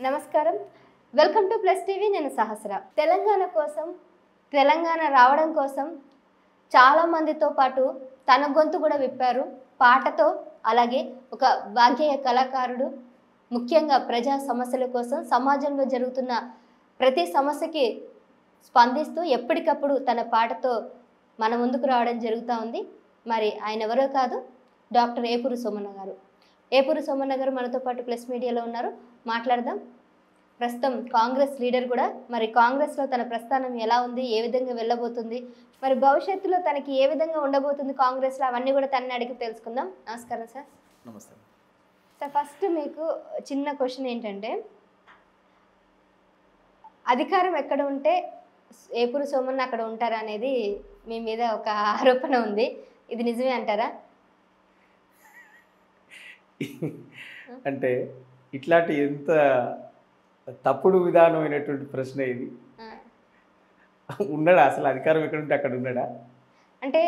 నమస్కారం welcome to plus TV నేను సహస్ర తెలంగాణ కోసం తెలంగాణ రావడం కోసం చాలా మందితో పాటు తన గొంతు కూడా విప్పారు పాటతో అలాగే ఒక వాగ్గేయ కళాకారుడు ముఖ్యంగా ప్రజా సమస్యల కోసం సమాజంలో జరుగుతున్న ప్రతి సమస్యకి స్పందిస్తూ ఎప్పటికప్పుడు తన పాటతో మన ముందుకు రావడం జరుగుతూ ఉంది మరి ఆయన ఎవరో కాదు డాక్టర్ ఏపూరి సోమన్న గారు ఏపూరి సోమన్న గారు మనతో పాటు ప్లస్ మీడియాలో ఉన్నారు మాట్లాడదాం ప్రస్తుతం కాంగ్రెస్ లీడర్ కూడా మరి కాంగ్రెస్లో తన ప్రస్థానం ఎలా ఉంది ఏ విధంగా వెళ్ళబోతుంది మరి భవిష్యత్తులో తనకి ఏ విధంగా ఉండబోతుంది కాంగ్రెస్లో అవన్నీ కూడా తనని అడిగి తెలుసుకుందాం నమస్కారం సార్ నమస్తే సార్ ఫస్ట్ మీకు చిన్న క్వశ్చన్ ఏంటంటే అధికారం ఎక్కడ ఉంటే ఏపూరి సోమన్న అక్కడ ఉంటారా అనేది మీ మీద ఒక ఆరోపణ ఉంది ఇది నిజమే అంటారా అంటే ఇట్లాంటి ఎంత తప్పుడు విధానమైనటువంటి ప్రశ్న ఇది ఉన్నాడా అసలు అధికారం ఎక్కడ ఉంటే అక్కడ ఉన్నాడా అంటే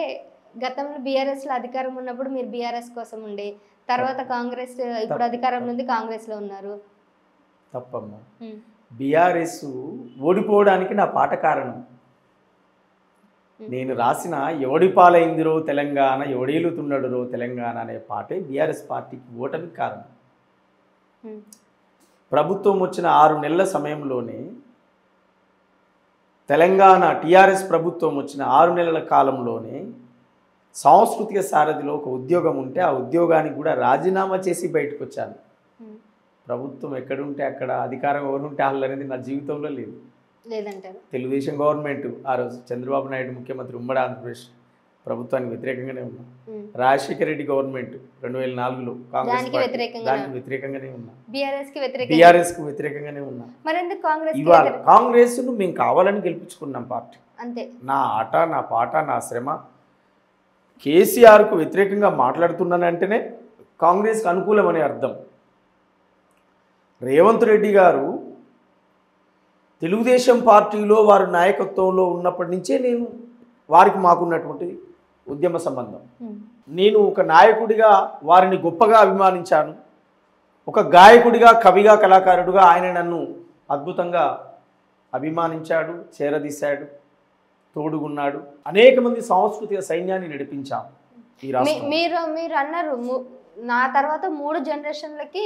గతంలో బీఆర్ఎస్లో అధికారం ఉన్నప్పుడు మీరు బీఆర్ఎస్ కోసం ఉండే తర్వాత కాంగ్రెస్ ఇప్పుడు అధికారంలో ఉంది కాంగ్రెస్లో ఉన్నారు తప్పమ్మా బీఆర్ఎస్ ఓడిపోవడానికి నా పాట కారణం నేను రాసిన ఎవడి పాలైందిరో తెలంగాణ ఎవడేలుతున్నాడురో తెలంగాణ అనే పాటే బీఆర్ఎస్ పార్టీకి ఓటమికి కారణం ప్రభుత్వం వచ్చిన 6 నెలల సమయంలోనే తెలంగాణ టీఆర్ఎస్ ప్రభుత్వం వచ్చిన 6 నెలల కాలంలోనే సాంస్కృతిక సారథిలో ఒక ఉద్యోగం ఉంటే ఆ ఉద్యోగానికి కూడా రాజీనామా చేసి బయటకు వచ్చాను ప్రభుత్వం ఎక్కడుంటే అక్కడ అధికారం ఎవరుంటే వాళ్ళు అనేది నా జీవితంలో లేదు లేదంటారు తెలుగుదేశం గవర్నమెంట్ ఆ రోజు చంద్రబాబు నాయుడు ముఖ్యమంత్రి ఉమ్మడి ఆంధ్రప్రదేశ్ ప్రభుత్వానికి వ్యతిరేకంగానే ఉన్నా రాజశేఖర రెడ్డి గవర్నమెంట్ 2004లో కాంగ్రెస్ దానికి వ్యతిరేకంగానే ఉన్నా బీఆర్ఎస్కి వ్యతిరేకంగానే ఉన్నా ఇవాళ కాంగ్రెస్ను మేము కావాలని గెలిపించుకున్నాం పార్టీ అంతే నా ఆట నా పాట నా శ్రమ కేసీఆర్కు వ్యతిరేకంగా మాట్లాడుతున్నానంటేనే కాంగ్రెస్కి అనుకూలమనే అర్థం రేవంత్ రెడ్డి గారు తెలుగుదేశం పార్టీలో వారి నాయకత్వంలో ఉన్నప్పటి నుంచే నేను వారికి మాకున్నటువంటి ఉద్యమ సంబంధం నేను ఒక నాయకుడిగా వారిని గొప్పగా అభిమానించాను ఒక గాయకుడిగా కవిగా కళాకారుడిగా ఆయన నన్ను అద్భుతంగా అభిమానించాడు చేరదీశాడు తోడుగున్నాడు అనేక మంది సాంస్కృతిక సైన్యాన్ని నడిపించాం ఈ రాష్ట్రం మీరు అన్నారు నా తర్వాత 3 జనరేషన్లకి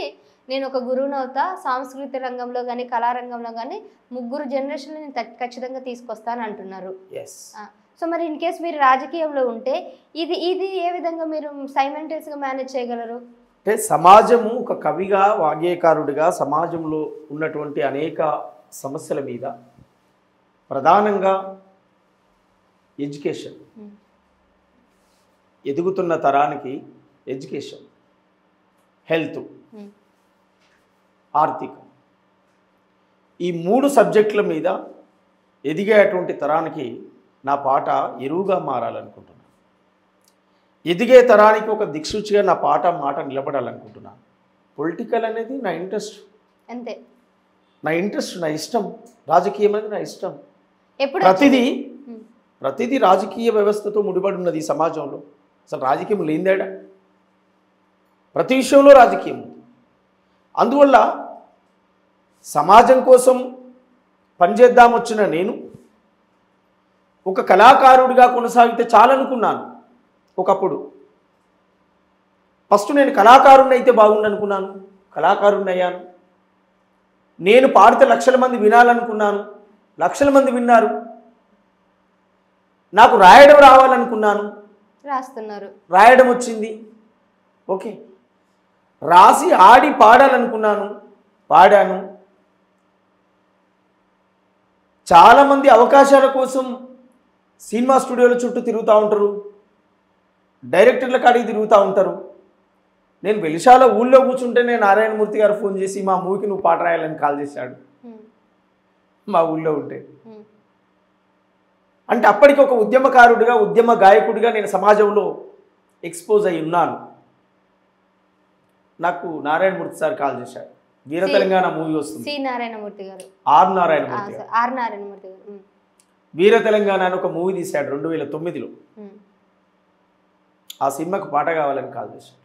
నేను ఒక గురువుని అవుతా సాంస్కృతిక రంగంలో కానీ కళారంగంలో కానీ 3 జనరేషన్లు నేను ఖచ్చితంగా తీసుకొస్తాను అంటున్నారు సో మరి ఇన్ కేస్ మీరు రాజకీయంలో ఉంటే ఇది ఏ విధంగా మీరు సైమల్టేనియస్గా మేనేజ్ చేయగలరు అంటే సమాజము ఒక కవిగా వాగ్గేయకారుడిగా సమాజంలో ఉన్నటువంటి అనేక సమస్యల మీద ప్రధానంగా ఎడ్యుకేషన్ ఎదుగుతున్న తరానికి ఎడ్యుకేషన్ హెల్త్ ఆర్థికం ఈ 3 సబ్జెక్టుల మీద ఎదిగేటువంటి తరానికి నా పాట ఎరువుగా మారాలనుకుంటున్నాను ఎదిగే తరానికి ఒక దిక్సూచిగా నా పాట మాట నిలబడాలనుకుంటున్నాను పొలిటికల్ అనేది నా ఇంట్రెస్ట్ అంతే నా ఇంట్రెస్ట్ నా ఇష్టం రాజకీయం అనేది నా ఇష్టం ప్రతిదీ రాజకీయ వ్యవస్థతో ముడిపడి ఉన్నది ఈ సమాజంలో అసలు రాజకీయం లేనిదేడా ప్రతి విషయంలో రాజకీయం ఉంది అందువల్ల సమాజం కోసం పనిచేద్దామొచ్చిన నేను ఒక కళాకారుడిగా కొనసాగితే చాలనుకున్నాను ఒకప్పుడు ఫస్ట్ నేను కళాకారుడిని అయితే బాగుండనుకున్నాను కళాకారుడిని అయ్యాను నేను పాడితే లక్షల మంది వినాలనుకున్నాను లక్షల మంది విన్నారు నాకు రాయడం రావాలనుకున్నాను రాయడం వచ్చింది ఓకే రాసి ఆడి పాడాలనుకున్నాను పాడాను చాలామంది అవకాశాల కోసం సినిమా స్టూడియోల చుట్టూ తిరుగుతూ ఉంటారు డైరెక్టర్ల కాడికి తిరుగుతూ ఉంటారు నేను వెలిశాల ఊళ్ళో కూర్చుంటే నేను నారాయణమూర్తి గారు ఫోన్ చేసి మా మూవీకి నువ్వు పాట రాయాలని కాల్ చేశాడు మా ఊళ్ళో ఉంటే అంటే అప్పటికి ఒక ఉద్యమకారుడిగా ఉద్యమ గాయకుడిగా నేను సమాజంలో ఎక్స్పోజ్ అయి ఉన్నాను నాకు నారాయణమూర్తి సార్ కాల్ చేశాడు వీర తెలంగాణ మూవీ వస్తుంది ఆర్ నారాయణమూర్తి గారు వీర తెలంగాణ అని ఒక మూవీ తీశాడు 2009లో ఆ సినిమాకు పాట కావాలని కాల్ చేశాడు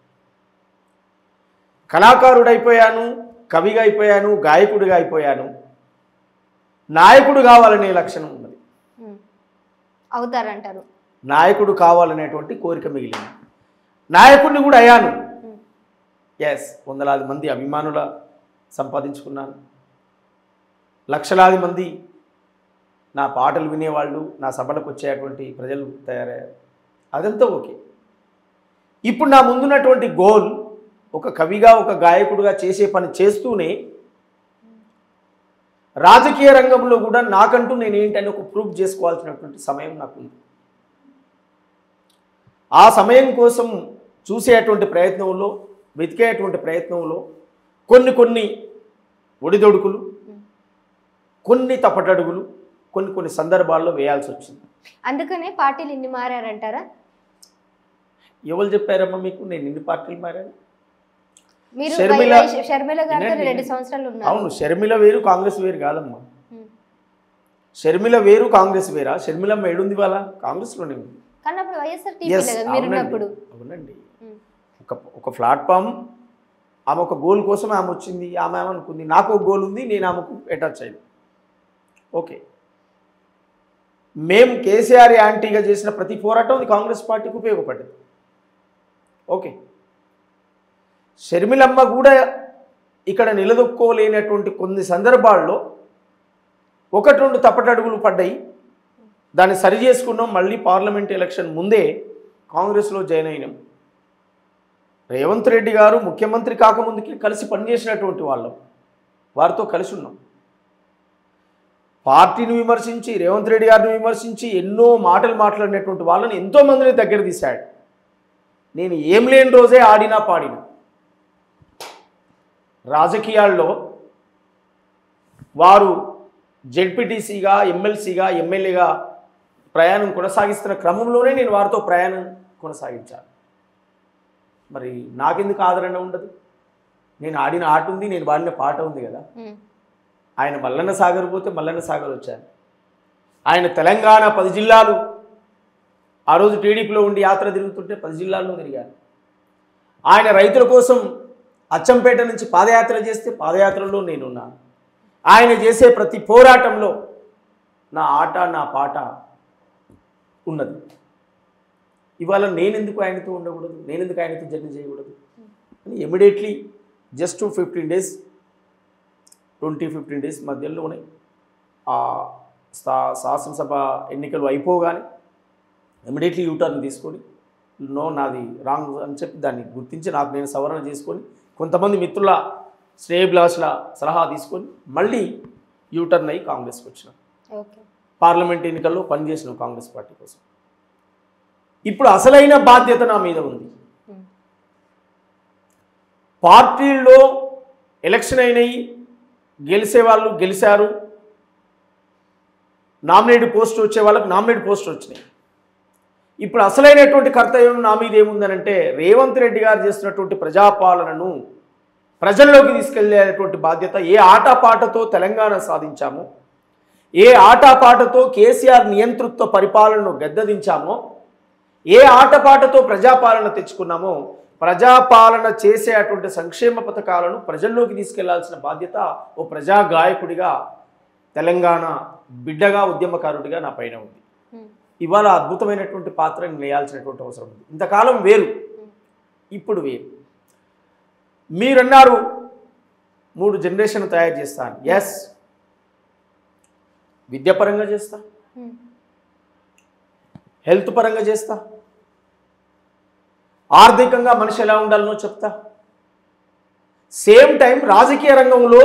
కళాకారుడైపోయాను కవిగా అయిపోయాను, గాయకుడిగా అయిపోయాను, నాయకుడు కావాలనే లక్షణం ఉన్నది. అవుతారంటారు. నాయకుడు కావాలనేటువంటి కోరిక మిగిలింది. నాయకుడిని కూడా అయ్యాను. ఎస్, వందలాది మంది అభిమానుల సంపాదించుకున్నాను. లక్షలాది మంది నా పాటలు వినేవాళ్ళు, నా సభలకు వచ్చేటువంటి ప్రజలు తయారయ్యారు. అదంతా ఓకే. ఇప్పుడు నా ముందున్నటువంటి గోల్ ఒక కవిగా, ఒక గాయకుడిగా చేసే పని చేస్తూనే రాజకీయ రంగంలో కూడా నాకంటూ నేనేంటని ఒక ప్రూఫ్ చేసుకోవాల్సినటువంటి సమయం నాకుంది. ఆ సమయం కోసం చూసేటువంటి ప్రయత్నంలో, వెతికేటువంటి ప్రయత్నంలో కొన్ని ఒడిదొడుకులు, కొన్ని తప్పటడుగులు, కొన్ని సందర్భాల్లో వేయాల్సి వచ్చింది. అందుకనే పార్టీలు ఇన్ని మారారంటారా? ఎవరు చెప్పారమ్మా మీకు నేను ఇన్ని పార్టీలు మారాను? మీరు షర్మిల గారితో 2 సంవత్సరాలు ఉన్నారు. అవును, షర్మిల వేరు, కాంగ్రెస్ వేరు కాదమ్మా. షర్మిల వేరు, కాంగ్రెస్ వేరా? షర్మిలమ్మ ఏడుంది వాళ్ళ కాంగ్రెస్లోనే ఉంది. కానీ అప్పుడు వైఎస్ఆర్. అవునండి. ఒక ప్లాట్ఫామ్, ఆమె ఒక గోల్ కోసం ఆమె వచ్చింది. ఆమె అనుకుంది నాకు ఒక గోల్ ఉంది, నేను ఆమెకు అటాచ్ అయ్యాను. ఓకే, మేము కేసీఆర్ యాంటీగా చేసిన ప్రతి పోరాటం అది కాంగ్రెస్ పార్టీకి ఉపయోగపడ్డది. ఓకే, షర్మిలమ్మ కూడా ఇక్కడ నిలదొక్కోలేనటువంటి కొన్ని సందర్భాల్లో 1-2 తప్పటడుగులు పడ్డాయి. దాన్ని సరి చేసుకున్నాం. మళ్ళీ పార్లమెంట్ ఎలక్షన్ ముందే కాంగ్రెస్లో జాయిన్ అయినాం. రేవంత్ రెడ్డి గారు ముఖ్యమంత్రి కాకముందుకి కలిసి పనిచేసినటువంటి వాళ్ళం, వారితో కలిసి ఉన్నాం. పార్టీని విమర్శించి, రేవంత్ రెడ్డి గారిని విమర్శించి ఎన్నో మాటలు మాట్లాడినటువంటి వాళ్ళని ఎంతోమందిని దగ్గర తీశాడు. నేను ఏం లేని రోజే ఆడినా పాడినా. రాజకీయాల్లో వారు జెడ్పీటీసీగా, ఎమ్మెల్సీగా, ఎమ్మెల్యేగా ప్రయాణం కొనసాగిస్తున్న క్రమంలోనే నేను వారితో ప్రయాణం కొనసాగించాను. మరి నాకెందుకు ఆదరణ ఉండదు? నేను ఆడిన ఆట ఉంది, నేను పాడిన పాట ఉంది కదా. ఆయన మల్లన్న సాగర్ పోతే మల్లన్న సాగర్ వచ్చాను. ఆయన తెలంగాణ 10 జిల్లాలు ఆ రోజు టీడీపీలో ఉండి యాత్ర తిరుగుతుంటే 10 జిల్లాల్లో తిరిగాను. ఆయన రైతుల కోసం అచ్చంపేట నుంచి పాదయాత్ర చేస్తే పాదయాత్రలో నేనున్నాను. ఆయన చేసే ప్రతి పోరాటంలో నా ఆట, నా పాట ఉన్నది. ఇవాళ నేనెందుకు ఆయనతో ఉండకూడదు? నేనెందుకు ఆయనతో జర్నీ చేయకూడదు అని ఇమీడియట్లీ జస్ట్ 15 డేస్ 20-15 డేస్ మధ్యలోనే ఆ శాసనసభ ఎన్నికలు అయిపోగానే ఇమీడియట్లీ యూటర్న్ తీసుకొని నాది రాంగ్ అని చెప్పి దాన్ని గుర్తించి నాకు నేను సవరణ చేసుకొని కొంతమంది మిత్రుల శ్రేయభిలాషుల సలహా తీసుకొని మళ్ళీ యూటర్న్ అయ్యి కాంగ్రెస్కి వచ్చిన. పార్లమెంట్ ఎన్నికల్లో పనిచేసిన కాంగ్రెస్ పార్టీ కోసం. ఇప్పుడు అసలైన బాధ్యత నా మీద ఉంది. పార్టీల్లో ఎలక్షన్ అయినాయి, గెలిచే వాళ్ళు గెలిచారు, నామినేటెడ్ పోస్ట్ వచ్చే వాళ్ళకి నామినేటెడ్ పోస్ట్ వచ్చినాయి. ఇప్పుడు అసలైనటువంటి కర్తవ్యం నా మీద ఏముందనంటే రేవంత్ రెడ్డి గారు చేస్తున్నటువంటి ప్రజాపాలనను ప్రజల్లోకి తీసుకెళ్లేటువంటి బాధ్యత. ఏ ఆటపాటతో తెలంగాణ సాధించామో, ఏ ఆటపాటతో కేసీఆర్ నియంతృత్వ పరిపాలనను గద్దదించామో, ఏ ఆటపాటతో ప్రజాపాలన తెచ్చుకున్నామో, ప్రజాపాలన చేసే అటువంటి సంక్షేమ పథకాలను ప్రజల్లోకి తీసుకెళ్లాల్సిన బాధ్యత ఓ ప్రజా గాయకుడిగా, తెలంగాణ బిడ్డగా, ఉద్యమకారుడిగా నా పైన ఉంది. ఇవాళ అద్భుతమైనటువంటి పాత్ర నేయాల్సినటువంటి అవసరం ఉంది. ఇంతకాలం వేరు, ఇప్పుడు వేరు. మీరన్నారు 3 జనరేషన్ తయారు చేస్తాను. ఎస్, విద్యాపరంగా చేస్తా, హెల్త్ పరంగా చేస్తా, ఆర్థికంగా మనిషి ఎలా ఉండాలనో చెప్తా. సేమ్ టైం రాజకీయ రంగంలో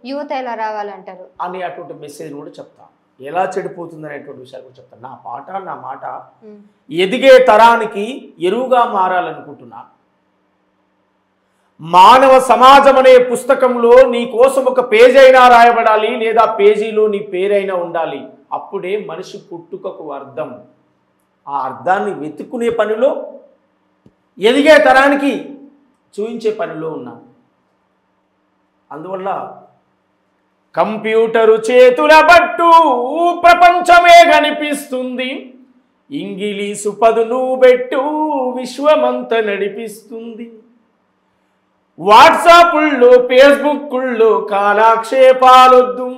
యువత ఎలా రావాలంటారు అనే అటువంటి మెసేజ్ కూడా చెప్తా. ఎలా చెడిపోతుంది అనేటువంటి విషయాలు కూడా చెప్తాను. నా పాట, నా మాట ఎదిగే తరానికి ఎరువుగా మారాలనుకుంటున్నా. మానవ సమాజం అనే పుస్తకంలో నీ కోసం ఒక పేజీ అయినా రాయబడాలి, లేదా పేజీలో నీ పేరైనా ఉండాలి. అప్పుడే మనిషి పుట్టుకకు అర్థం. ఆ అర్థాన్ని వెతుక్కునే పనిలో, ఎదిగే తరానికి చూయించే పనిలో ఉన్నా. అందువల్ల కంప్యూటరు చేతుల బట్టు ప్రపంచమే కనిపిస్తుంది, ఇంగిలీసు పదును బెట్టు విశ్వమంతా నడిపిస్తుంది. వాట్సాపుల్లో ఫేస్బుక్కుల్లో కాలాక్షేపాలొద్దు,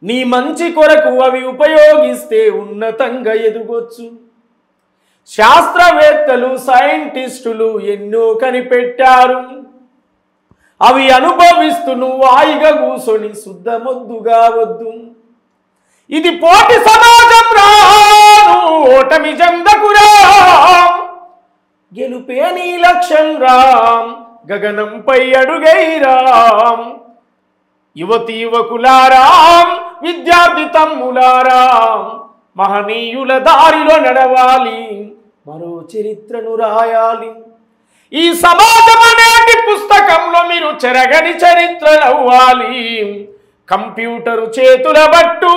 నీ మంచి కొరకు అవి ఉపయోగిస్తే ఉన్నతంగా ఎదుగొచ్చు. శాస్త్రవేత్తలు సైంటిస్టులు ఎన్నో కనిపెట్టారు, అవి అనుభవిస్తూ నువ్వు హాయిగా కూసొని శుద్ధమొద్దుగా వద్దు. ఇది పోటీ సమాజం రాను ఓటమి జందకురా, గెలుపే నీ లక్ష్యం రామ్, గగనంపై అడుగైరాం. యువతి యువకులారాం, విద్యార్థి తమ్ములారాం, మహనీయుల దారిలో నడవాలి, మరో చరిత్రను రాయాలి. ఈ సమాజం అనేటి పుస్తకంలో మీరు చెరగని చరిత్రలవ్వాలి. కంప్యూటరు చేతుల బట్టు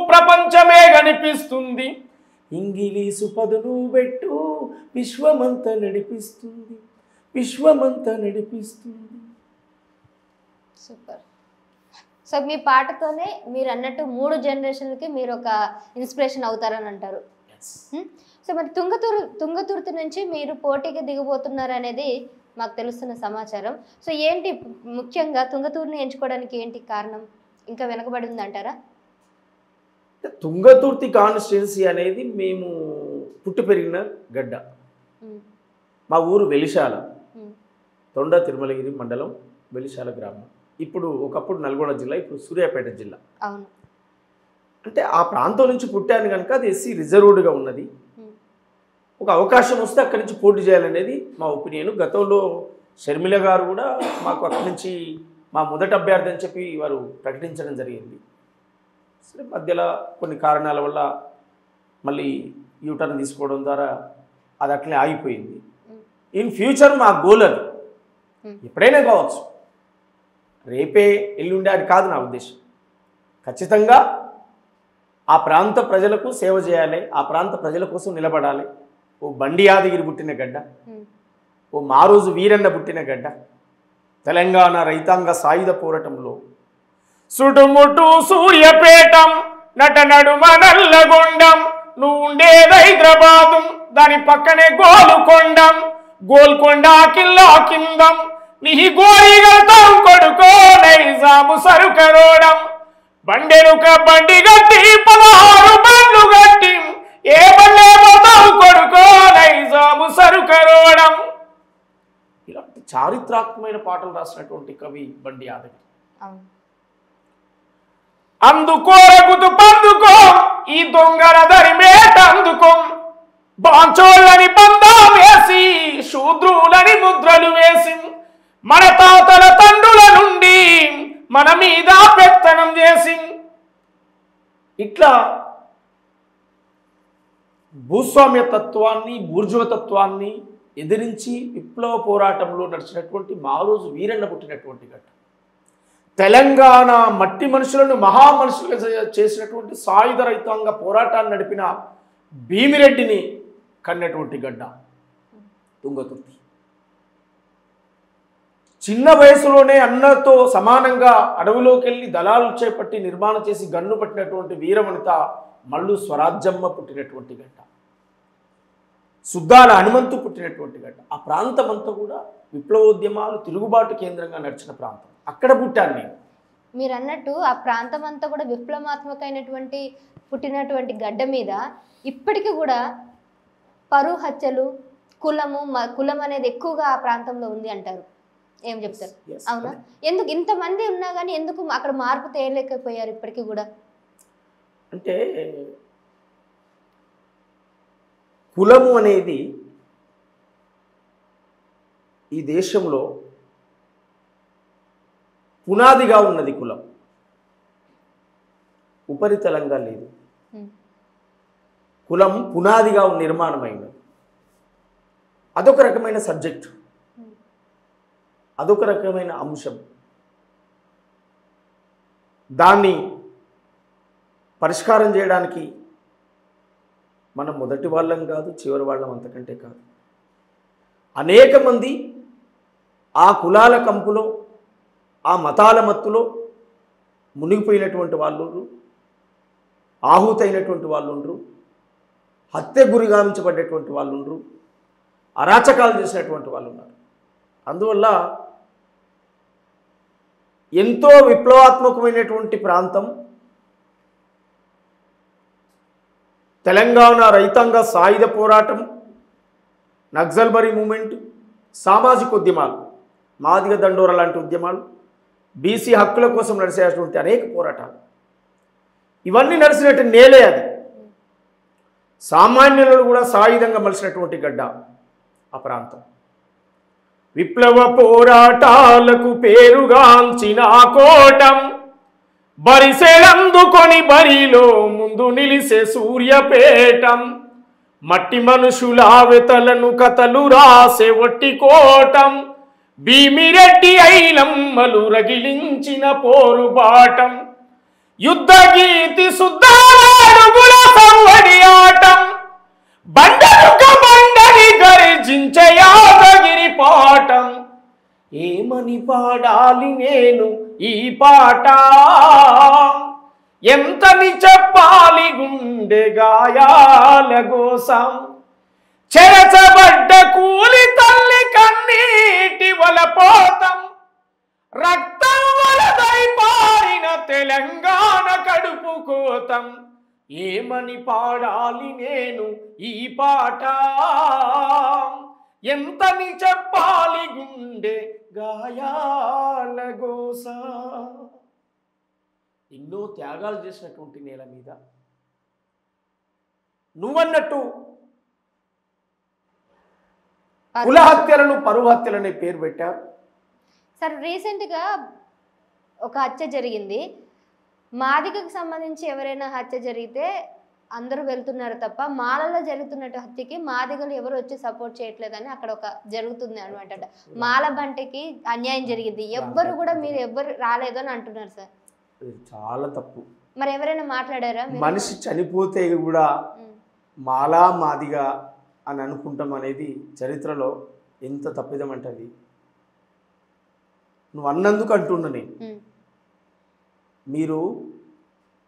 ప్రపంచమే కనిపిస్తుంది, ఇంగిలీసు పదును పెట్టు విశ్వమంతా నడిపిస్తుంది, విశ్వమంతా నడిపిస్తుంది. సూపర్. సో మీ పాటతోనే మీరు అన్నట్టు 3 జనరేషన్లకి మీరు ఒక ఇన్స్పిరేషన్ అవుతారని అంటారు. సో మరి తుంగతుర్తి నుంచి మీరు పోటీకి దిగబోతున్నారు అనేది మాకు తెలుస్తున్న సమాచారం. సో ఏంటి ముఖ్యంగా తుంగతుర్తిని ఎంచుకోవడానికి ఏంటి కారణం? ఇంకా వెనకబడి ఉందంటారా? తుంగతుర్తి కాన్స్టిట్యున్సీ అనేది మేము పుట్టి పెరిగిన గడ్డ. మా ఊరు వెలిశాల, తొండ తిరుమలగిరి మండలం, వెలిశాల గ్రామం. ఇప్పుడు ఒకప్పుడు నల్గొండ జిల్లా, ఇప్పుడు సూర్యాపేట జిల్లా. అవును. అంటే ఆ ప్రాంతం నుంచి పుట్టాను కనుక అది ఎస్సీ రిజర్వ్డ్గా ఉన్నది. ఒక అవకాశం వస్తే అక్కడి నుంచి పోటీ చేయాలనేది మా ఒపీనియన్. గతంలో షర్మిల గారు కూడా మాకు అక్కడి నుంచి మా మొదటి అభ్యర్థి అని చెప్పి వారు ప్రకటించడం జరిగింది. సరే, మధ్యలో కొన్ని కారణాల వల్ల మళ్ళీ యూటర్న్ తీసుకోవడం ద్వారా అది అట్లే ఆగిపోయింది. ఇన్ ఫ్యూచర్ మా గోల్ అది ఎప్పుడైనా కావచ్చు, రేపే ఎల్లుండే అది కాదు నా ఉద్దేశం. ఖచ్చితంగా ఆ ప్రాంత ప్రజలకు సేవ చేయాలి, ఆ ప్రాంత ప్రజల కోసం నిలబడాలి. ఓ బండి యాదగిరి పుట్టిన గడ్డ, ఓ మారోజు వీరన్న పుట్టిన గడ్డ. తెలంగాణ రైతాంగ సాయుధ పోరాటంలో సుడుముటు సూర్యపేటం, నట నడుమ నల్లగొండం, నువ్వు ఉండేది హైదరాబాదు, దాని పక్కనే గోల్కొండం, గోల్కొండ కిల్లా కిందం, నీ గోరిగల్తాం కొడుకో నైజాము సరుకరోడం, బండెనుక బండి గట్టి 16 బండ్లు గట్టి, ఏ బండే పోతావు కొడుకో నైజాము సరుకరోడం. ఇలాంటి చారిత్రాత్మకమైన పాటలు రాసినటువంటి కవి బండి యాదగిరి. అందుకో రగుతు పందుకో ఈ దొంగల దరిమేట అందుకో, బాంచోళ్ళని బంధం వేసి శూద్రులని ముద్రలు వేసి, మన తాతల తండ్రుల నుండి మన మీద పెత్తనం చేసి, ఇట్లా భూస్వామ్య తత్వాన్ని బూర్జువతత్వాన్ని ఎదిరించి విప్లవ పోరాటంలో నడిచినటువంటి మారోజు వీరన్న పుట్టినటువంటి గడ్డ. తెలంగాణ మట్టి మనుషులను మహామనుషులుగా చేసినటువంటి సాయుధ రైతాంగ పోరాటాన్ని నడిపిన భీమిరెడ్డిని కన్నటువంటి గడ్డ తుంగతుర్తి. చిన్న వయసులోనే అన్నతో సమానంగా అడవిలోకి వెళ్ళి దళాలు చేపట్టి నిర్మాణం చేసి గన్ను పట్టినటువంటి వీరవనిత మల్లు స్వరాజ్యమ్మ పుట్టినటువంటి గడ్డ. సుద్దాల హనుమంతు పుట్టినటువంటి గడ్డ. ఆ ప్రాంతం అంతా కూడా విప్లవోద్యమాలు తిరుగుబాటు కేంద్రంగా నడిచిన ప్రాంతం. అక్కడ పుట్టాను నేను. మీరు అన్నట్టు ఆ ప్రాంతం అంతా కూడా విప్లవాత్మకమైనటువంటి పుట్టినటువంటి గడ్డ మీద ఇప్పటికీ కూడా పరువు హత్యలు, కులం అనేది ఎక్కువగా ఆ ప్రాంతంలో ఉంది అంటారు. ఏం చెప్తారు? అవునా? ఎందుకు ఇంతమంది ఉన్నా కానీ ఎందుకు అక్కడ మార్పు తేయలేకపోయారు ఇప్పటికీ కూడా? అంటే కులము అనేది ఈ దేశంలో పునాదిగా ఉన్నది. కులం ఉపరితలంగా లేదు. కులం పునాదిగా నిర్మాణమైనది. అదొక రకమైన సబ్జెక్టు, అదొక రకమైన అంశం. దాన్ని పరిష్కారం చేయడానికి మనం మొదటి వాళ్ళం కాదు, చివరి వాళ్ళం అంతకంటే కాదు. అనేక మంది ఆ కులాల కంపులో, ఆ మతాల మత్తులో మునిగిపోయినటువంటి వాళ్ళు, ఆహుతైనటువంటి వాళ్ళు ఉండరు, హత్య గురి గావించబడ్డటువంటి వాళ్ళు ఉండరు, అరాచకాలు చేసినటువంటి వాళ్ళు ఉన్నారు. అందువల్ల ఎంతో విప్లవాత్మకమైనటువంటి ప్రాంతం తెలంగాణ రైతాంగ సాయుధ పోరాటం, నక్సల్బరీ మూమెంట్, సామాజిక ఉద్యమాలు, మాదిగ దండోర లాంటి ఉద్యమాలు, బీసీ హక్కుల కోసం నడిచేటువంటి అనేక పోరాటాలు, ఇవన్నీ నడిచినట్టు నేలే అది. సామాన్యులను కూడా సాయుధంగా మలిసినటువంటి గడ్డ ఆ ప్రాంతం. విప్లవ పోరాటాలకు పేరుగాంచిన కోటం, బరిసెలందుకొని బరిలో ముందు నిలిసే సూర్యపేటం, మట్టి మనుషుల వెతలను కథలు రాసే ఒట్టి కోటం, భీమిరెడ్డి ఐలమ్మలు రగిలించిన పోరుబాటం, యుద్ధ గీతి శుద్ధాడుగుల సంవడి ఆటం, బండరుక బండని గర్జించే యాదగిరి పాటం. ఏమని పాడాలి నేను ఈ పాట, ఎంతని చెప్పాలి గుండె గాయాల గోసం, చెరచబడ్డ కూలి తల్లి కన్నీటి వలపోతం, రక్తం వలదై పారిన తెలంగాణ కడుపు కోతం. ఏమని పాడాలి నేను ఈ పాట, ఎంతని చెప్పాలి గుండె గాయాల గోస. ఎన్నో త్యాగాలు చేసినటువంటి నేల మీద నువ్వన్నట్టు కుల హత్యలను పరువు హత్యలనే పేరు పెట్టారు. సార్ రీసెంట్గా ఒక హత్య జరిగింది. మాదిగకు సంబంధించి ఎవరైనా హత్య జరిగితే అందరూ వెళ్తున్నారు తప్ప మాలలో జరుగుతున్నట్టు హత్యకి మాదిగలు ఎవరు వచ్చి సపోర్ట్ చేయట్లేదని అక్కడ ఒక జరుగుతుంది అనమాట. మాల బంటికి అన్యాయం జరిగింది, ఎవ్వరు కూడా మీరు ఎవ్వరు రాలేదు అని అంటున్నారు సార్. చాలా తప్పు. మరి ఎవరైనా మాట్లాడారా? మనిషి చనిపోతే కూడా మాలా మాదిగా అని అనుకుంటాం అనేది చరిత్రలో ఎంత తప్పిదం అంటది. నువ్వు అన్నందుకు అంటున్నా నేను. మీరు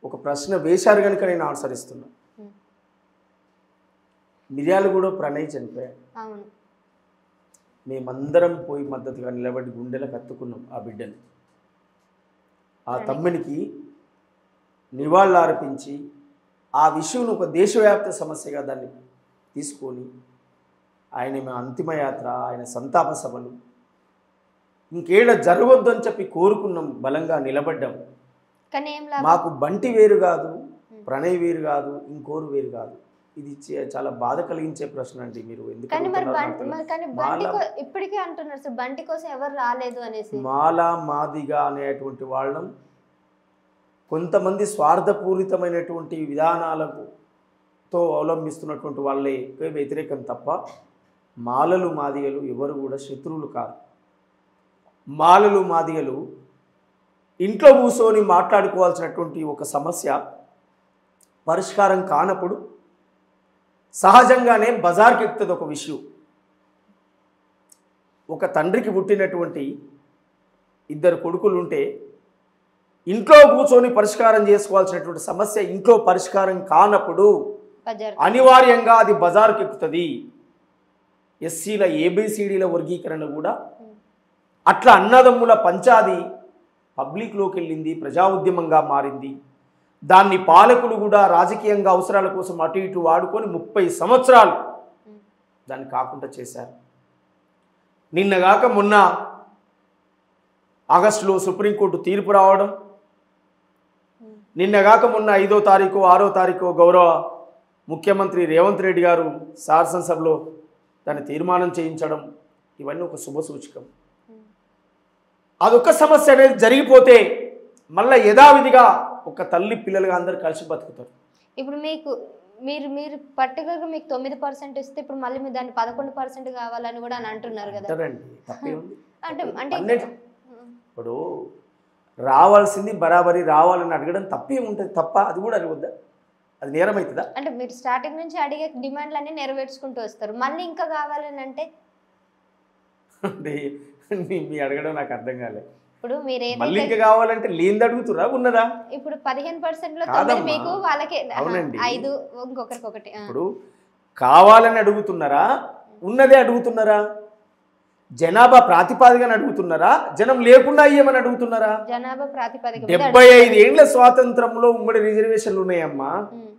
ఒక ప్రశ్న వేశారు కనుక నేను ఆన్సర్ ఇస్తున్నా. మిర్యాలు కూడా ప్రణయ్ చనిపోయాడు. మేమందరం పోయి మద్దతుగా నిలబడి గుండెలకు కత్తుకున్నాం ఆ బిడ్డని. ఆ తమ్మునికి నివాళులు అర్పించి ఆ విషయం ఒక దేశవ్యాప్త సమస్యగా దాన్ని తీసుకొని ఆయన అంతిమయాత్ర, ఆయన సంతాప సభలు ఇంకేడ జరగొద్దు అని చెప్పి కోరుకున్నాం, బలంగా నిలబడ్డాం. మాకు బంటి వేరు కాదు, ప్రణయ్ వేరు కాదు, ఇంకోరు వేరు కాదు. ఇది చాలా బాధ కలిగించే ప్రశ్న అండి. మీరు ఇప్పటికే అంటున్నారు సార్ బంటి కోసం ఎవరు రాలేదు అనేసి. మాలా మాదిగా అనేటువంటి వాళ్ళం కొంతమంది స్వార్థపూరితమైనటువంటి విధానాలతో అవలంబిస్తున్నటువంటి వాళ్ళే వ్యతిరేకం తప్ప మాలలు మాదిగలు ఎవరు కూడా శత్రువులు కాదు. మాలలు మాదిగలు ఇంట్లో కూర్చొని మాట్లాడుకోవాల్సినటువంటి ఒక సమస్య పరిష్కారం కానప్పుడు సహజంగానే బజార్కి ఎక్కుతుంది ఒక విషయం. ఒక తండ్రికి పుట్టినటువంటి ఇద్దరు కొడుకులు ఉంటే ఇంట్లో కూర్చొని పరిష్కారం చేసుకోవాల్సినటువంటి సమస్య ఇంట్లో పరిష్కారం కానప్పుడు అనివార్యంగా అది బజార్కి ఎక్కుతుంది. ఎస్సీల ఏబిసిడీల వర్గీకరణ కూడా అట్లా అన్నదమ్ముల పంచాది పబ్లిక్లోకి వెళ్ళింది, ప్రజా ఉద్యమంగా మారింది. దాన్ని పాలకులు కూడా రాజకీయంగా అవసరాల కోసం అటు ఇటు వాడుకొని 30 సంవత్సరాలు దాన్ని కాకుండా చేశారు. నిన్నగాక మొన్న ఆగస్టులో సుప్రీంకోర్టు తీర్పు రావడం, నిన్నగాక మొన్న 5వ తారీఖు 6వ తారీఖు గౌరవ ముఖ్యమంత్రి రేవంత్ రెడ్డి గారు శాసనసభలో దాన్ని తీర్మానం చేయించడం, ఇవన్నీ ఒక శుభ సూచకం. అదొక సమస్య అనేది జరిగిపోతే మళ్ళీ యథావిధిగా ఒక తల్లి పిల్లలుగా అందరు కలిసి బతుకుతారు. ఇప్పుడు మీకు మీరు మీరు పర్టికులర్గా మీకు 9% ఇస్తే ఇప్పుడు మళ్ళీ మీరు దాన్ని 11% కావాలని కూడా అని అంటున్నారు కదా. అంటే ఇప్పుడు రావాల్సింది బరాబరి రావాలని అడగడం తప్పేముంటుంది? తప్ప అది కూడా అడగొద్దా? అది నేరం అవుతుందా? అంటే మీరు స్టార్టింగ్ నుంచి అడిగే డిమాండ్లన్నీ నెరవేర్చుకుంటూ వస్తారు, మళ్ళీ ఇంకా కావాలని అంటే మీ అడగడం నాకు అర్థం కాలేదు. ఇప్పుడు మీరు మళ్ళీ ఇంకా కావాలంటే లేనిది అడుగుతురా ఉన్నదా? ఇప్పుడు 15% లో 9 మీకు వాళ్ళకి 5 ఇంకొకరికి 1. ఇప్పుడు కావాలని అడుగుతున్నారా ఉన్నదే అడుగుతున్నారా? జనాభా ప్రాతిపాదికన అడుగుతున్నారా, జనం లేకుండా అయ్యేమని అడుగుతున్నారా? జనాభా ప్రాతిపదిక మీద 75 ఏండ్ల స్వాతంత్రంలో ఉమ్మడి రిజర్వేషన్లు ఉన్నాయమ్మా. ఉమ్,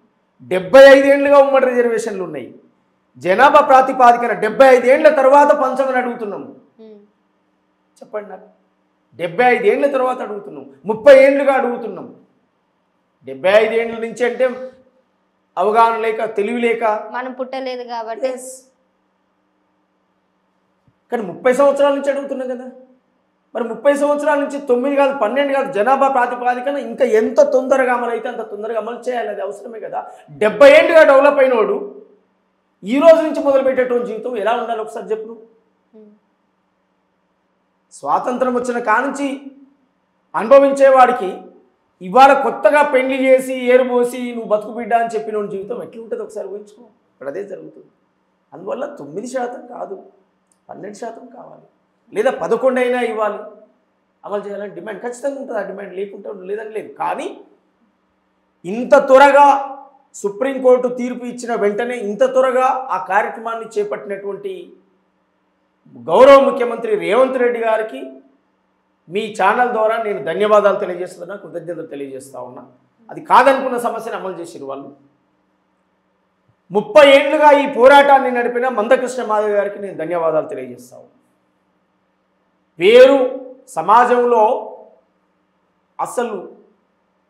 75 ఏండ్లుగా ఉమ్మడి రిజర్వేషన్లు ఉన్నాయి. జనాభా ప్రాతిపాదికన 75 ఏండ్ల తర్వాత పంచమని అడుగుతున్నాము. ఉమ్, చెప్పండి నాకు. 75 ఏండ్ల తర్వాత అడుగుతున్నాం, 30 ఏండ్లుగా అడుగుతున్నాం. 75 ఏండ్ల నుంచి అంటే అవగాహన లేక, తెలివి లేక. మనం పుట్టలేదు కాబట్టి. కానీ 30 సంవత్సరాల నుంచి అడుగుతున్నాం కదా. మరి 30 సంవత్సరాల నుంచి 9 కాదు 12 కాదు జనాభా ప్రాతిపాదికన ఇంకా ఎంత తొందరగా అమలు అయితే అంత తొందరగా అమలు చేయాలి. అది అవసరమే కదా. 70 ఏండ్లుగా డెవలప్ అయినోడు ఈ రోజు నుంచి మొదలుపెట్టేటువంటి జీవితం ఎలా ఉండాలి ఒకసారి చెప్పు. ఉమ్, స్వాతంత్రం వచ్చిన కానుంచి అనుభవించేవాడికి ఇవాళ కొత్తగా పెళ్లి చేసి ఏరుపోసి నువ్వు బతుకు బిడ్డ అని చెప్పిన జీవితం ఎట్లా ఉంటుంది ఒకసారి ఊహించుకో. ఇప్పుడు అదే జరుగుతుంది. అందువల్ల 9% కాదు 12% కావాలి, లేదా 11 అయినా ఇవ్వాలి. అమలు చేయాలని డిమాండ్ ఖచ్చితంగా ఉంటుంది. ఆ డిమాండ్ లేకుంటే లేదని లేదు. కానీ ఇంత త్వరగా సుప్రీంకోర్టు తీర్పు ఇచ్చిన వెంటనే ఇంత త్వరగా ఆ కార్యక్రమాన్ని చేపట్టినటువంటి గౌరవ ముఖ్యమంత్రి రేవంత్ రెడ్డి గారికి మీ ఛానల్ ద్వారా నేను ధన్యవాదాలు తెలియజేస్తున్నా, కృతజ్ఞతలు తెలియజేస్తా ఉన్నా. అది కాదనుకున్న సమస్యను అమలు చేసిరు వాళ్ళు. 30 ఏండ్లుగా ఈ పోరాటాన్ని నడిపిన మందకృష్ణ మాధవ్ గారికి నేను ధన్యవాదాలు తెలియజేస్తా ఉన్నా. పేరు సమాజంలో అసలు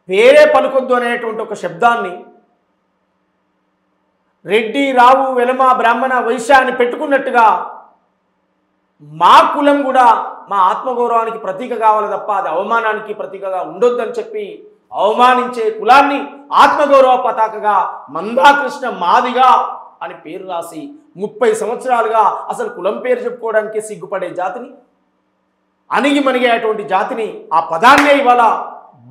పేరే పలుకొద్దు అనేటువంటి ఒక శబ్దాన్ని రెడ్డి, రావు, వెలమ, బ్రాహ్మణ, వైశ్య అని పెట్టుకున్నట్టుగా మా కులం కూడా మా ఆత్మగౌరవానికి ప్రతీక కావాలి తప్ప అది అవమానానికి ప్రతీకగా ఉండొద్దని చెప్పి అవమానించే కులాన్ని ఆత్మగౌరవ పతాకగా మందాకృష్ణ మాదిగా అని పేరు రాసి 30 సంవత్సరాలుగా అసలు కులం పేరు చెప్పుకోవడానికే సిగ్గుపడే జాతిని, అణిగి మణిగేటువంటి జాతిని, ఆ పదాన్నే ఇవాళ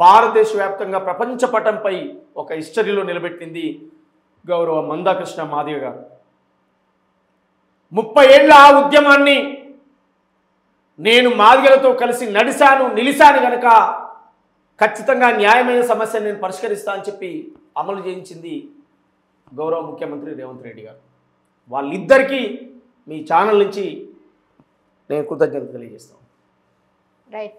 భారతదేశ వ్యాప్తంగా ప్రపంచ పటంపై ఒక హిస్టరీలో నిలబెట్టింది గౌరవ మందాకృష్ణ మాదిగ గారు. 30 ఏళ్ల ఆ ఉద్యమాన్ని నేను మాదిగలతో కలిసి నడిశాను, నిలిశాను గనక ఖచ్చితంగా న్యాయమైన సమస్యను నేను పరిష్కరిస్తా అని చెప్పి అమలు చేయించింది గౌరవ ముఖ్యమంత్రి రేవంత్ రెడ్డి గారు. వాళ్ళిద్దరికీ మీ ఛానల్ నుంచి నేను కృతజ్ఞతలు తెలియజేస్తాను. రైట్.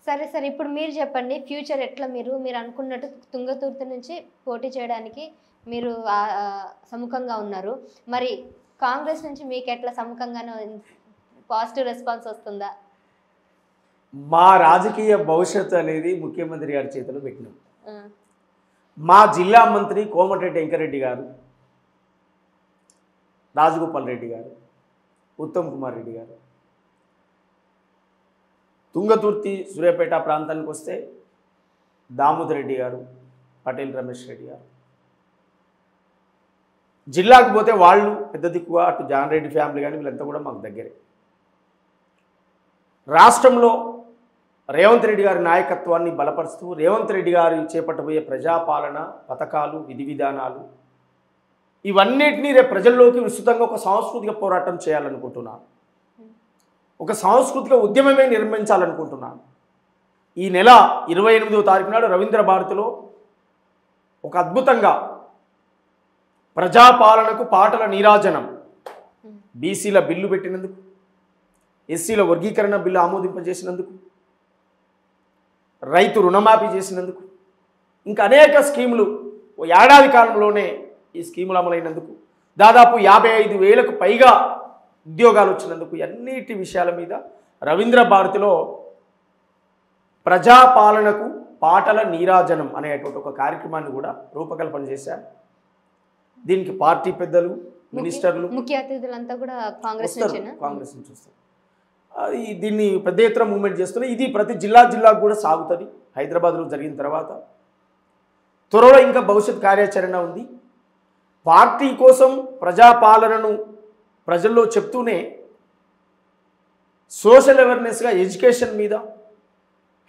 సరే సరే, ఇప్పుడు మీరు చెప్పండి, ఫ్యూచర్ ఎట్లా? మీరు అనుకున్నట్టు తుంగతుర్తి నుంచి పోటీ చేయడానికి మీరు సముఖంగా ఉన్నారు. మరి కాంగ్రెస్ నుంచి మీకు ఎట్లా సముఖంగానే పాజిటివ్ రెస్పాన్స్ వస్తుందా? మా రాజకీయ భవిష్యత్తు అనేది ముఖ్యమంత్రి గారి చేతిలో పెట్టినాం. మా జిల్లా మంత్రి కోమటిరెడ్డి వెంకరెడ్డి గారు, రాజగోపాల్ రెడ్డి గారు, ఉత్తమ్ కుమార్ రెడ్డి గారు, తుంగతుర్తి సూర్యాపేట ప్రాంతానికి వస్తే దామోదర్ రెడ్డి గారు, పటేల్ రమేష్ రెడ్డి గారు, జిల్లాకు పోతే వాళ్ళు పెద్ద దిక్కుగా అటు జాన్ రెడ్డి ఫ్యామిలీ కానీ వీళ్ళంతా కూడా మాకు దగ్గరే. రాష్ట్రంలో రేవంత్ రెడ్డి గారి నాయకత్వాన్ని బలపరుస్తూ రేవంత్ రెడ్డి గారు చేపట్టబోయే ప్రజాపాలన పథకాలు, విధి విధానాలు ఇవన్నిటినీ రేపు ప్రజల్లోకి విస్తృతంగా ఒక సాంస్కృతిక పోరాటం చేయాలనుకుంటున్నాను. ఒక సాంస్కృతిక ఉద్యమమే నిర్మించాలనుకుంటున్నాను. ఈ నెల 28వ తారీఖు నాడు రవీంద్ర భారతిలో ఒక అద్భుతంగా ప్రజాపాలనకు పాటల నీరాజనం, బీసీల బిల్లు పెట్టినందుకు, ఎస్సీల వర్గీకరణ బిల్లు ఆమోదింపజేసినందుకు, రైతు రుణమాఫీ చేసినందుకు, ఇంకా అనేక స్కీములు ఏడాది కాలంలోనే ఈ స్కీములు అమలైనందుకు, దాదాపు 55,000కు పైగా ఉద్యోగాలు వచ్చినందుకు, అన్నిటి విషయాల మీద రవీంద్ర భారతిలో ప్రజాపాలనకు పాటల నీరాజనం అనేటువంటి ఒక కార్యక్రమాన్ని కూడా రూపకల్పన చేశారు. దీనికి పార్టీ పెద్దలు, మినిస్టర్లు, ముఖ్య అతిథులంతా కూడా కాంగ్రెస్ నుంచి వస్తారు. దీన్ని పెద్ద ఎత్తున మూవ్మెంట్ చేస్తున్నాయి. ఇది ప్రతి జిల్లాకు కూడా సాగుతుంది. హైదరాబాద్లో జరిగిన తర్వాత త్వరలో ఇంకా భవిష్యత్ కార్యాచరణ ఉంది. పార్టీ కోసం ప్రజాపాలనను ప్రజల్లో చెప్తూనే సోషల్ అవేర్నెస్గా ఎడ్యుకేషన్ మీద,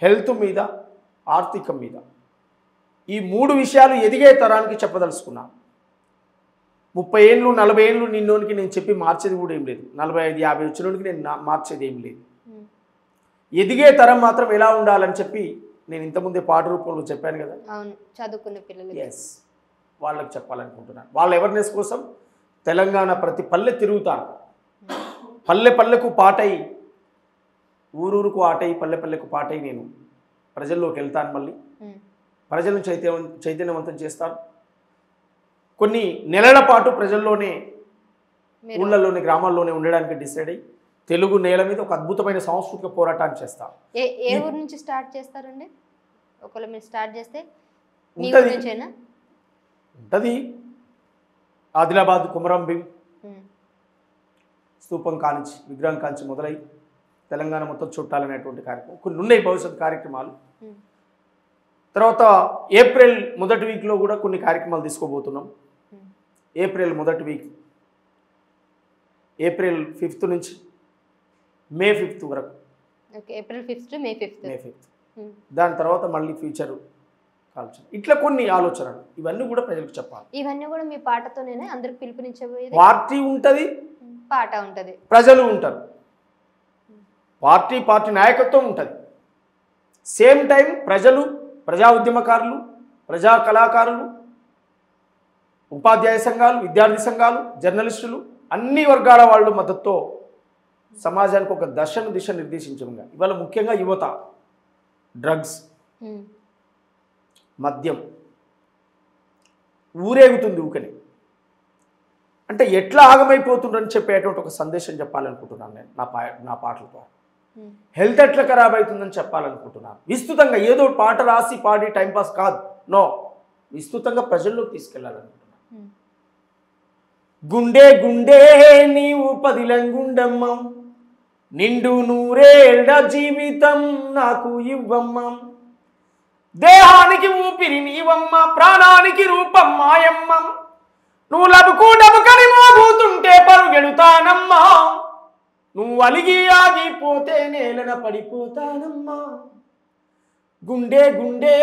హెల్త్ మీద, ఆర్థికం మీద ఈ 3 విషయాలు ఎదిగే తరానికి చెప్పదలుచుకున్నాను. 30 ఏళ్ళు 40 ఏళ్ళు నిన్నోనికి నేను చెప్పి మార్చేది కూడా ఏం లేదు. 45-50 వచ్చినోనికి నేను మార్చేది ఏం లేదు. ఎదిగే తరం మాత్రం ఎలా ఉండాలని చెప్పి నేను ఇంతకుముందే పాట రూపంలో చెప్పాను కదా. చదువుకునే పిల్లలు వాళ్ళకి చెప్పాలనుకుంటున్నాను. వాళ్ళ అవేర్నెస్ కోసం తెలంగాణ ప్రతి పల్లె తిరుగుతాను. పల్లె పల్లెకు పాటై ఊరూరుకు ఆటై పల్లె పల్లెకు పాటై నేను ప్రజల్లోకి వెళ్తాను, మళ్ళీ ప్రజలను చైతన్యవంతం చేస్తాను. కొన్ని నెలల పాటు ప్రజల్లోనే, ఊళ్ళల్లోనే, గ్రామాల్లోనే ఉండడానికి డిసైడ్ అయ్యి తెలుగు నేల మీద ఒక అద్భుతమైన సాంస్కృతిక పోరాటాన్ని చేస్తాం. ఏ ఊరు నుంచి స్టార్ట్ చేస్తారండి? ఒకవేళ మీరు స్టార్ట్ చేస్తే ఉంటుంది. ఆదిలాబాద్ కుమరం భీం స్తూపం కానించి, విగ్రహం కానించి మొదలై తెలంగాణ మొత్తం చుట్టాలనేటువంటి కార్యక్రమం కొన్ని ఉన్నాయి, భవిష్యత్ కార్యక్రమాలు. తర్వాత ఏప్రిల్ మొదటి వీక్లో కూడా కొన్ని కార్యక్రమాలు తీసుకోబోతున్నాం. ఏప్రిల్ మొదటి వీక్, ఏప్రిల్ 5th నుంచి మే 5th వరకు. April 5th to May 5th. దాని తర్వాత మళ్ళీ ఫ్యూచర్ కాల్చడం, ఇట్లా కొన్ని ఆలోచనలు, ఇవన్నీ కూడా ప్రజలకు చెప్పాలి. ఇవన్నీ కూడా మీ పాటతోనే అందరికి పిలుపునిచ్చబోయేది. పార్టీ ఉంటుంది, పాట ఉంటుంది, ప్రజలు ఉంటారు. పార్టీ నాయకత్వం ఉంటుంది. సేమ్ టైం ప్రజలు, ప్రజా ఉద్యమకారులు, ప్రజా కళాకారులు, ఉపాధ్యాయ సంఘాలు, విద్యార్థి సంఘాలు, జర్నలిస్టులు, అన్ని వర్గాల వాళ్ళు మద్దతుతో సమాజానికి ఒక దిశ నిర్దేశించడంగా ఇవాళ ముఖ్యంగా యువత డ్రగ్స్, మద్యం ఊరేగుతుంది ఊకని, అంటే ఎట్లా ఆగమైపోతుందని చెప్పేటువంటి ఒక సందేశం చెప్పాలనుకుంటున్నాను నేను నా పాటల ద్వారా. హెల్త్ ఎట్లా ఖరాబ్ అవుతుందని చెప్పాలనుకుంటున్నాను. విస్తృతంగా ఏదో పాట రాసి పాడి టైంపాస్ కాదు, నో, విస్తృతంగా ప్రజల్లోకి తీసుకెళ్లాలనుకుంటున్నాను. గుండె గుండె నీవు పదిలంగుండమ్మ, నిండు నూరేళ్ల జీవితం నాకు ఇవ్వమ్మ, దేహానికి ఊపిరి నీవమ్మ, ప్రాణానికి రూపం మాయమ్మ, నువ్వు లబుకని మోగుతుంటే పరుగెడుతానమ్మా, నువ్వు అలిగి ఆగిపోతే నేలన పడిపోతానమ్మా, గుండె గుండె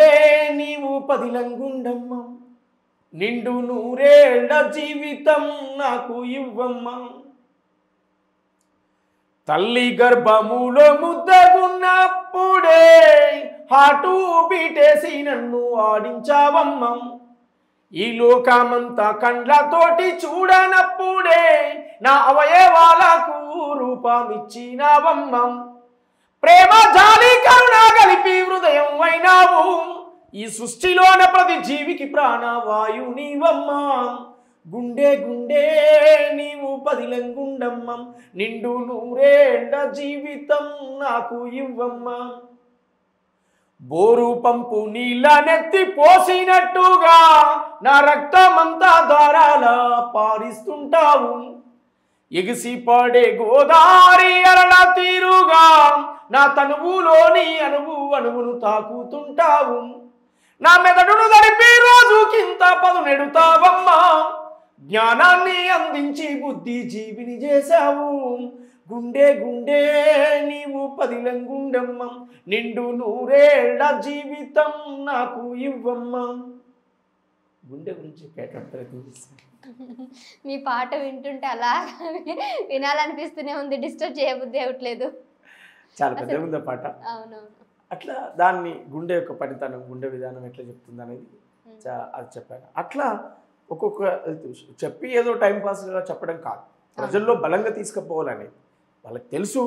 నీవు పదిలంగుండమ్మ, నిండు నూరేళ్ల జీవితం నాకు ఇవ్వమ్మా, తల్లి గర్భములో ముద్దగున్నప్పుడే హాటు బీటేసి నన్ను ఆడించావమ్మ, ఈ లోకమంతా కండ్లతోటి చూడనప్పుడే నా అవయవాలకు రూపమిచ్చినావమ్మ, ప్రేమ జాలి కరుణ కలిపి హృదయం అయినావు, ఈ సృష్టిలోన ప్రతి జీవికి ప్రాణవాయు నీవమ్మ, గుండె గుండె నీవు పదిలంగుండమ్మ, నిండు నూరేళ్ల జీవితం నాకు ఇవ్వమ్మ, బోరు పంపు నీళ్ళ నెత్తి పోసినట్టుగా నా రక్తమంతా దారాల పారిస్తుంటావు, ఎగిసి పడే గోదారి అరల తీరుగా నా తనువులోని అణువును తాకుతుంటావు, నా మెదడును దరిపి రోజుకింత పదునెడుతావమ్మా, జ్ఞానాన్ని అందించి బుద్ధి జీవిని చేశావు, గుండె గుండె నీవు పదిలంగుండమ్మ, నిండు నూరేళ్ల జీవితం నాకు ఇవ్వమ్మ. గుండె గురించి మీ పాట వింటుంటే అలా వినాలనిపిస్తూనే ఉంది, డిస్టర్బ్ చేయబుద్ధి అవ్వట్లేదు. చాలా పెద్ద ఉంది పాట. అవునవును. అట్లా దాన్ని గుండె యొక్క పనితనం, గుండె విధానం ఎట్లా చెప్తుంది అనేది అది చెప్పాను. అట్లా ఒక్కొక్క చెప్పి ఏదో టైంపాస్గా చెప్పడం కాదు, ప్రజల్లో బలంగా తీసుకుపోవాలనేది వాళ్ళకి తెలుసు,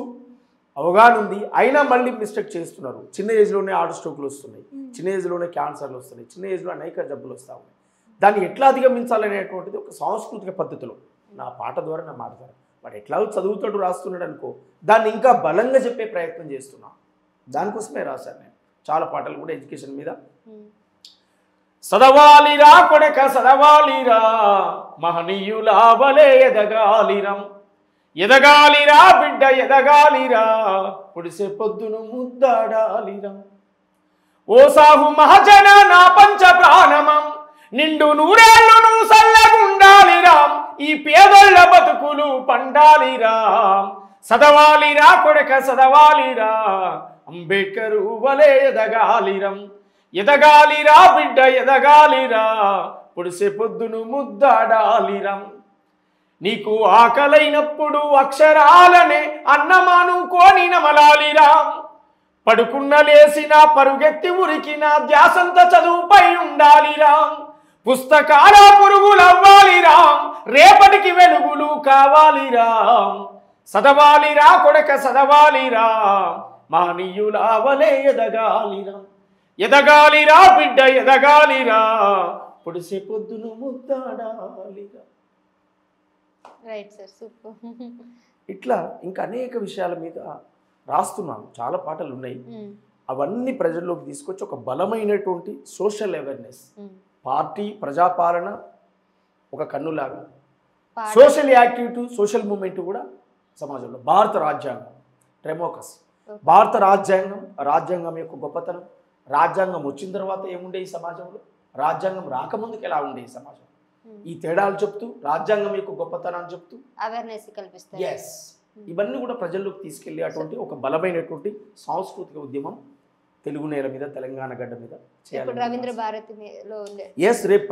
అవగాహన ఉంది. అయినా మళ్ళీ మిస్టేక్ చేస్తున్నారు. చిన్న ఏజ్లోనే హార్ట్ స్ట్రోక్లు వస్తున్నాయి, చిన్న ఏజ్లోనే క్యాన్సర్లు వస్తున్నాయి, చిన్న ఏజ్లో అనేక జబ్బులు వస్తూ ఉన్నాయి. దాన్ని ఎట్లా అధిగమించాలనేటువంటిది ఒక సాంస్కృతిక పద్ధతిలో నా పాట ద్వారా నా మాట ద్వారా వాడు ఎట్లా చదువుతాడు రాస్తున్నాడు అనుకో, దాన్ని ఇంకా బలంగా చెప్పే ప్రయత్నం చేస్తున్నాను. దానికోసమే రాశాను నేను చాలా పాటలు కూడా ఎడ్యుకేషన్ మీద. సదవాలిరా కొడక సదవాలిరా, మహనీయులా వలే ఎదగాలిరం, ఎదగాలిరా బిడ్డ ఎదగాలిరా, పొడిసే పొద్దును ముద్దాడాలిరా, ఓ సాహు మహజన నా పంచ ప్రాణమం, నిండు నూరేళ్ళు నువ్వు సల్లగుండాలిరా, ఈ పేదోళ్ళ బతుకులు పండాలిరా, సదవాలిరా కొడక సదవాలిరా, అంబేద్కరు వలే ఎదగాలిరం, ఎదగాలిరా బిడ్డ ఎదగాలిరా, పొడిసే పొద్దును ముద్దాడాలిరం, నీకు ఆకలైనప్పుడు అక్షరాలనే అన్నమాను కోని నమలాలిరా, పడుకున్న లేసిన పరుగెత్తి ఉరికిన ధ్యాసంత చదువుపై ఉండాలిరా, పుస్తకాల పురుగులవ్వాలిరా, రేపటికి వెలుగులు కావాలిరా, సదవాలిరా కొడక సదవాలిరా, మహనీయులావలే ఎదగాలిరా, ఎదగాలిరా బిడ్డ ఎదగాలిరా, పొడిసే పొద్దును ముద్దాడాలిరా. Right sir, super. ఇట్లా ఇంకా అనేక విషయాల మీద రాస్తున్నాను, చాలా పాటలు ఉన్నాయి. అవన్నీ ప్రజల్లోకి తీసుకొచ్చి ఒక బలమైనటువంటి సోషల్ అవేర్నెస్. పార్టీ ప్రజాపాలన ఒక కన్నులాగా, సోషల్ యాక్టివిటీ సోషల్ మూమెంట్ కూడా సమాజంలో. భారత రాజ్యాంగం డెమోక్రసీ, భారత రాజ్యాంగం యొక్క గొప్పతనం, రాజ్యాంగం వచ్చిన తర్వాత ఏముండే ఈ సమాజంలో, రాజ్యాంగం రాకముందుకు ఎలా ఉండే ఈ సమాజం, ఈ తేడాలు చెప్తూ రాజ్యాంగం యొక్క గొప్పతనాన్ని చెప్తూ అవేర్నెస్ కల్పిస్తారు. ఎస్, ఇవన్నీ కూడా ప్రజల్లోకి తీసుకెళ్ళి అటువంటి ఒక బలమైనటువంటి సాంస్కృతిక ఉద్యమం తెలుగు నేల మీద, తెలంగాణ గడ్డ మీద చేయాలి. రవీంద్ర భారతిలో ఉంది. ఎస్, రేపు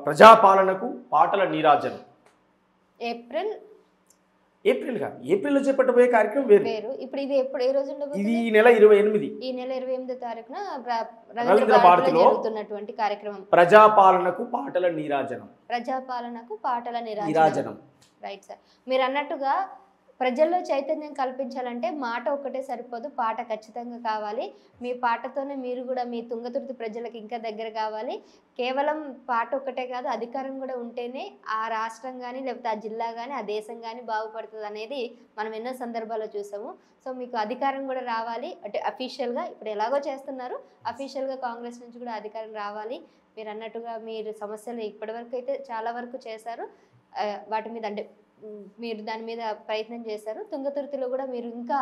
ప్రజాపాలనకు పాటల నీరాజనం ఏప్రిల్ కాదు, ఏప్రిల్లో చేపట్టబోయే కార్యక్రమం వేరు. ఇప్పుడు ఇది ఎప్పుడు, ఏ రోజు ఉండబోతుంది? ఇది ఈ నెల 28, ఈ నెల 28వ తారీఖున రవీంద్ర భారతిలో జరుగుతున్నటువంటి కార్యక్రమం ప్రజాపాలనకు పాటల నీరాజనం. ప్రజాపాలనకు పాటల నీరాజనం. రైట్ సార్, మీరు అన్నట్టుగా ప్రజల్లో చైతన్యం కల్పించాలంటే మాట ఒక్కటే సరిపోదు, పాట ఖచ్చితంగా కావాలి. మీ పాటతోనే మీరు కూడా మీ తుంగతుర్తి ప్రజలకు ఇంకా దగ్గర కావాలి. కేవలం పాట ఒక్కటే కాదు, అధికారం కూడా ఉంటేనే ఆ రాష్ట్రం కానీ, లేకపోతే ఆ జిల్లా కానీ, ఆ దేశం కానీ బాగుపడుతుంది అనేది మనం ఎన్నో సందర్భాల్లో చూసాము. సో మీకు అధికారం కూడా రావాలి, అంటే అఫీషియల్గా ఇప్పుడు ఎలాగో చేస్తున్నారు, అఫీషియల్గా కాంగ్రెస్ నుంచి కూడా అధికారం రావాలి. మీరు అన్నట్టుగా మీరు సమస్యలు ఇప్పటివరకు అయితే చాలా వరకు చేశారు, వాటి మీద అంటే మీరు దాని మీద ప్రయత్నం చేశారు. తుంగతుర్తిలో కూడా మీరు ఇంకా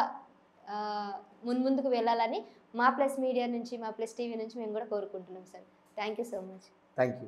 ముందుకు వెళ్ళాలని మా ప్లస్ మీడియా నుంచి, మా ప్లస్ టీవీ నుంచి మేము కూడా కోరుకుంటున్నాం sir. Thank you so much. Thank you.